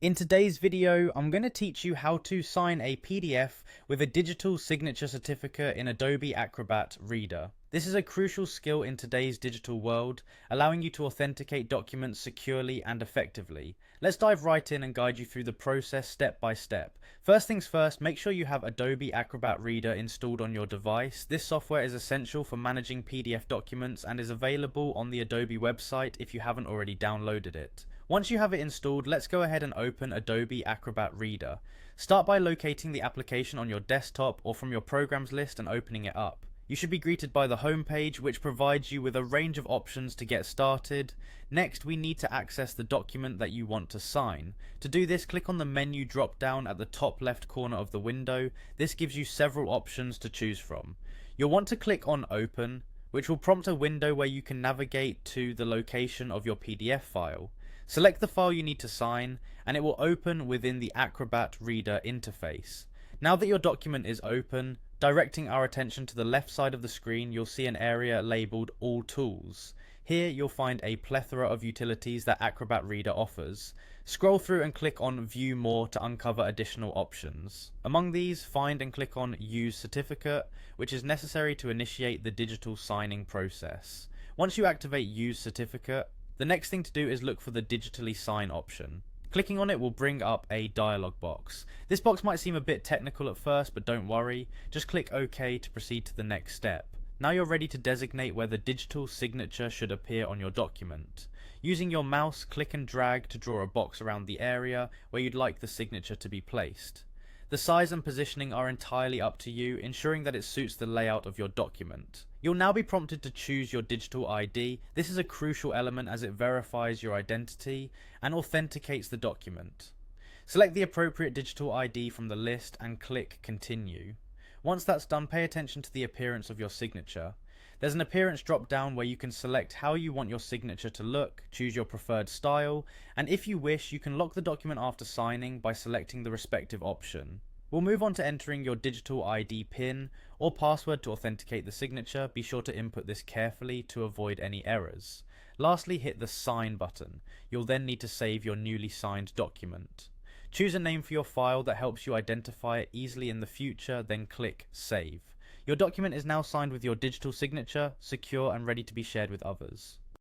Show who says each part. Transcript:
Speaker 1: In today's video, I'm going to teach you how to sign a PDF with a digital signature certificate in Adobe Acrobat Reader. This is a crucial skill in today's digital world, allowing you to authenticate documents securely and effectively. Let's dive right in and guide you through the process step by step. First things first, make sure you have Adobe Acrobat Reader installed on your device. This software is essential for managing PDF documents and is available on the Adobe website if you haven't already downloaded it. Once you have it installed, let's go ahead and open Adobe Acrobat Reader. Start by locating the application on your desktop or from your programs list and opening it up. You should be greeted by the home page, which provides you with a range of options to get started. Next, we need to access the document that you want to sign. To do this, click on the menu drop down at the top left corner of the window. This gives you several options to choose from. You'll want to click on Open, which will prompt a window where you can navigate to the location of your PDF file. Select the file you need to sign, and it will open within the Acrobat Reader interface. Now that your document is open, directing our attention to the left side of the screen, you'll see an area labeled All Tools. Here you'll find a plethora of utilities that Acrobat Reader offers. Scroll through and click on View More to uncover additional options. Among these, find and click on Use Certificate, which is necessary to initiate the digital signing process. Once you activate Use Certificate, the next thing to do is look for the digitally sign option. Clicking on it will bring up a dialog box. This box might seem a bit technical at first, but don't worry. Just click OK to proceed to the next step. Now you're ready to designate where the digital signature should appear on your document. Using your mouse, click and drag to draw a box around the area where you'd like the signature to be placed. The size and positioning are entirely up to you, ensuring that it suits the layout of your document. You'll now be prompted to choose your digital ID. This is a crucial element as it verifies your identity and authenticates the document. Select the appropriate digital ID from the list and click Continue. Once that's done, pay attention to the appearance of your signature. There's an appearance drop down where you can select how you want your signature to look, choose your preferred style, and if you wish, you can lock the document after signing by selecting the respective option. We'll move on to entering your digital ID PIN or password to authenticate the signature. Be sure to input this carefully to avoid any errors. Lastly, hit the Sign button. You'll then need to save your newly signed document. Choose a name for your file that helps you identify it easily in the future, then click Save. Your document is now signed with your digital signature, secure and ready to be shared with others.